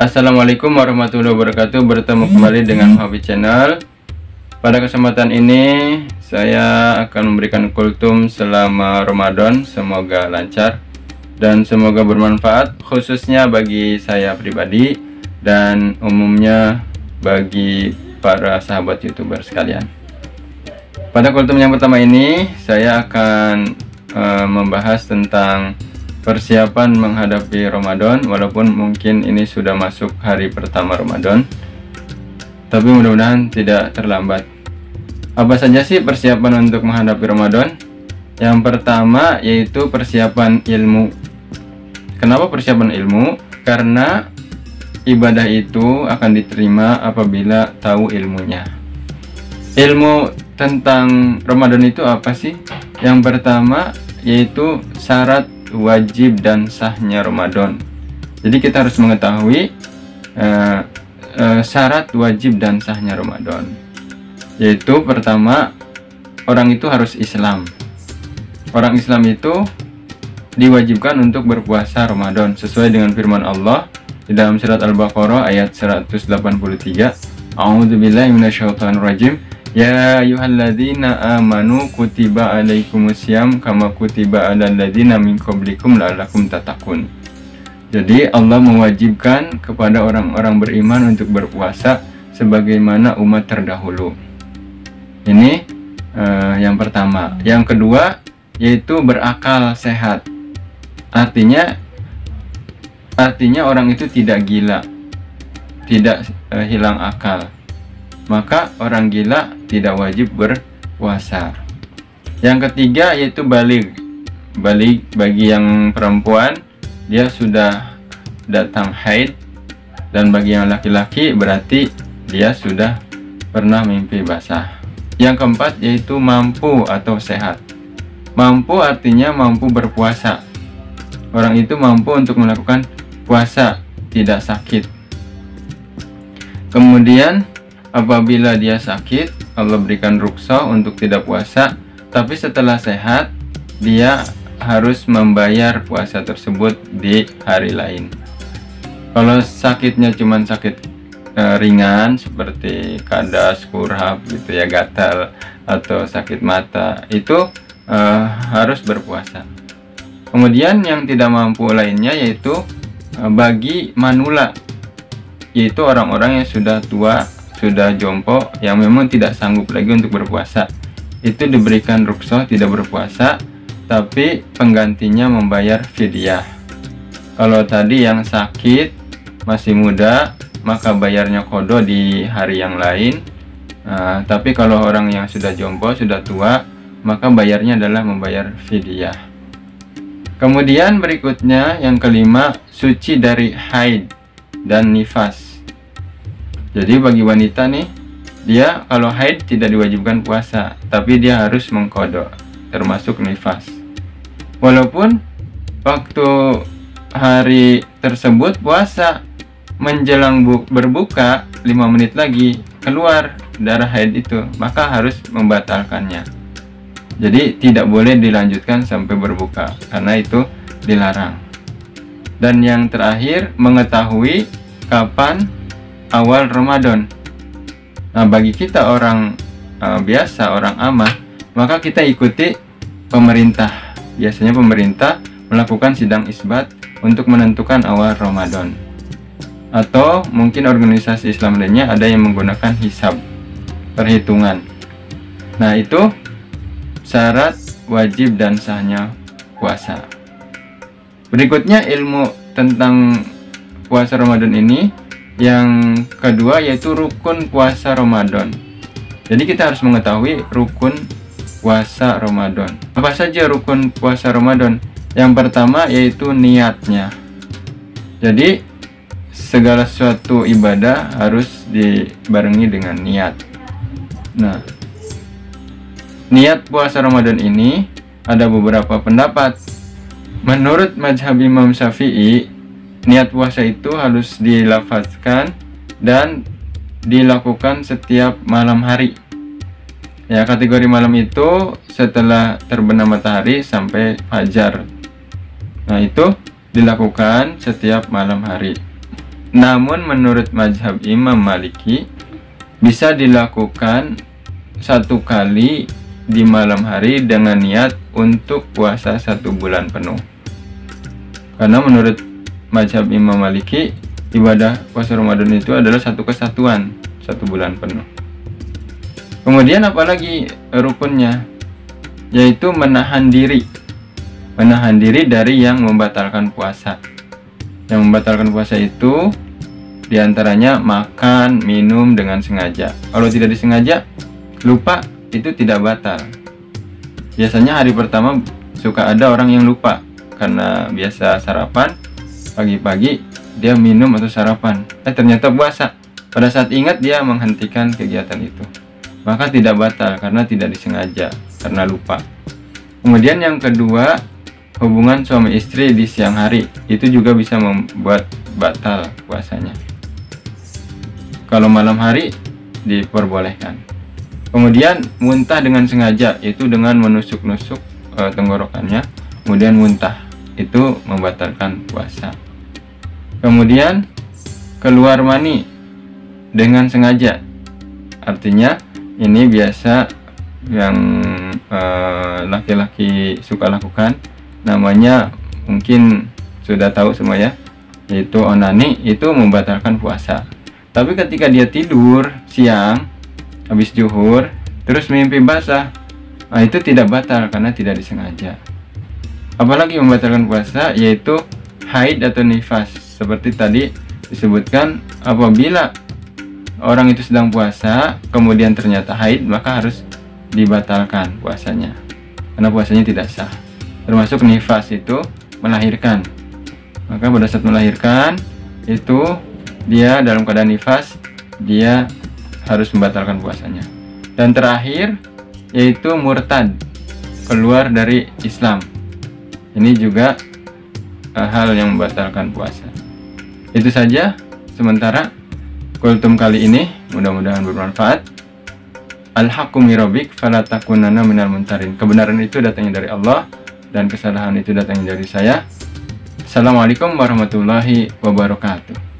Assalamualaikum warahmatullahi wabarakatuh. Bertemu kembali dengan Hobi Channel. Pada kesempatan ini saya akan memberikan kultum selama Ramadan. Semoga lancar dan semoga bermanfaat, khususnya bagi saya pribadi dan umumnya bagi para sahabat YouTuber sekalian. Pada kultum yang pertama ini saya akan membahas tentang persiapan menghadapi Ramadan, walaupun mungkin ini sudah masuk hari pertama Ramadan, tapi mudah-mudahan tidak terlambat. Apa saja sih persiapan untuk menghadapi Ramadan? Yang pertama yaitu persiapan ilmu. Kenapa persiapan ilmu? Karena ibadah itu akan diterima apabila tahu ilmunya. Ilmu tentang Ramadan itu apa sih? Yang pertama yaitu syarat wajib dan sahnya Ramadan. Jadi kita harus mengetahui syarat wajib dan sahnya Ramadan. Yaitu pertama, orang itu harus Islam. Orang Islam itu diwajibkan untuk berpuasa Ramadan sesuai dengan firman Allah di dalam surat Al-Baqarah ayat 183. A'udzubillahi minasyaitonirrajim. Ya ayyuhalladzina amanu kutiba alaikumusiyam kama kutiba alal ladzina min qablikum la'allakum tattaqun. Jadi Allah mewajibkan kepada orang-orang beriman untuk berpuasa sebagaimana umat terdahulu. Ini yang pertama. Yang kedua yaitu berakal sehat. Artinya orang itu tidak gila, tidak hilang akal. Maka orang gila tidak wajib berpuasa. Yang ketiga yaitu baligh. Baligh bagi yang perempuan, dia sudah datang haid, dan bagi yang laki-laki berarti dia sudah pernah mimpi basah. Yang keempat yaitu mampu atau sehat. Mampu artinya mampu berpuasa. Orang itu mampu untuk melakukan puasa, tidak sakit. Kemudian apabila dia sakit, Allah berikan rukhsah untuk tidak puasa, tapi setelah sehat dia harus membayar puasa tersebut di hari lain. Kalau sakitnya cuma sakit ringan seperti kadas, kurhab gitu ya, gatal atau sakit mata, itu harus berpuasa. Kemudian yang tidak mampu lainnya yaitu bagi manula, yaitu orang-orang yang sudah tua, sudah jompo, yang memang tidak sanggup lagi untuk berpuasa, itu diberikan rukhsah tidak berpuasa, tapi penggantinya membayar fidyah. Kalau tadi yang sakit masih muda, maka bayarnya qadha di hari yang lain. Tapi kalau orang yang sudah jompo, sudah tua, maka bayarnya adalah membayar fidyah. Kemudian berikutnya yang kelima, suci dari haid dan nifas. Jadi bagi wanita nih, dia kalau haid tidak diwajibkan puasa, tapi dia harus mengqadha, termasuk nifas. Walaupun waktu hari tersebut puasa, menjelang berbuka 5 menit lagi keluar darah haid itu, maka harus membatalkannya. Jadi tidak boleh dilanjutkan sampai berbuka, karena itu dilarang. Dan yang terakhir, mengetahui kapan awal Ramadan. Nah, bagi kita orang biasa, orang amah, maka kita ikuti pemerintah. Biasanya pemerintah melakukan sidang isbat untuk menentukan awal Ramadan. Atau mungkin organisasi Islam lainnya ada yang menggunakan hisab, perhitungan. Nah, itu syarat wajib dan sahnya puasa. Berikutnya ilmu tentang puasa Ramadan ini. Yang kedua yaitu rukun puasa Ramadan. Jadi kita harus mengetahui rukun puasa Ramadan. Apa saja rukun puasa Ramadan? Yang pertama yaitu niatnya. Jadi segala suatu ibadah harus dibarengi dengan niat. Nah, niat puasa Ramadan ini ada beberapa pendapat. Menurut mazhab Imam Syafi'i, niat puasa itu harus dilafazkan dan dilakukan setiap malam hari. Ya, kategori malam itu setelah terbenam matahari sampai fajar. Nah, itu dilakukan setiap malam hari. Namun menurut mazhab Imam Maliki bisa dilakukan 1 kali di malam hari dengan niat untuk puasa 1 bulan penuh. Karena menurut mazhab Imam Maliki, ibadah puasa Ramadan itu adalah satu kesatuan, 1 bulan penuh. Kemudian apalagi rukunnya, yaitu menahan diri dari yang membatalkan puasa. Yang membatalkan puasa itu diantaranya makan, minum dengan sengaja. Kalau tidak disengaja, lupa, itu tidak batal. Biasanya hari pertama suka ada orang yang lupa karena biasa sarapan pagi-pagi, dia minum atau sarapan, ternyata puasa. Pada saat ingat dia menghentikan kegiatan itu, maka tidak batal karena tidak disengaja, karena lupa. Kemudian yang kedua, hubungan suami istri di siang hari itu juga bisa membuat batal puasanya. Kalau malam hari diperbolehkan. Kemudian muntah dengan sengaja, itu dengan menusuk-nusuk tenggorokannya, kemudian muntah, itu membatalkan puasa. Kemudian keluar mani dengan sengaja, artinya ini biasa yang laki-laki suka lakukan, namanya mungkin sudah tahu semua ya, yaitu onani, itu membatalkan puasa. Tapi ketika dia tidur siang habis zuhur terus mimpi basah, nah itu tidak batal karena tidak disengaja. Apalagi membatalkan puasa, yaitu haid atau nifas. Seperti tadi disebutkan, apabila orang itu sedang puasa kemudian ternyata haid, maka harus dibatalkan puasanya karena puasanya tidak sah. Termasuk nifas, itu melahirkan. Maka pada saat melahirkan itu dia dalam keadaan nifas, dia harus membatalkan puasanya. Dan terakhir yaitu murtad, keluar dari Islam. Ini juga hal yang membatalkan puasa. Itu saja sementara kultum kali ini, mudah-mudahan bermanfaat. Al-haqqu min rabbik fala takunanna minal mumtarin. Kebenaran itu datangnya dari Allah dan kesalahan itu datangnya dari saya. Assalamualaikum warahmatullahi wabarakatuh.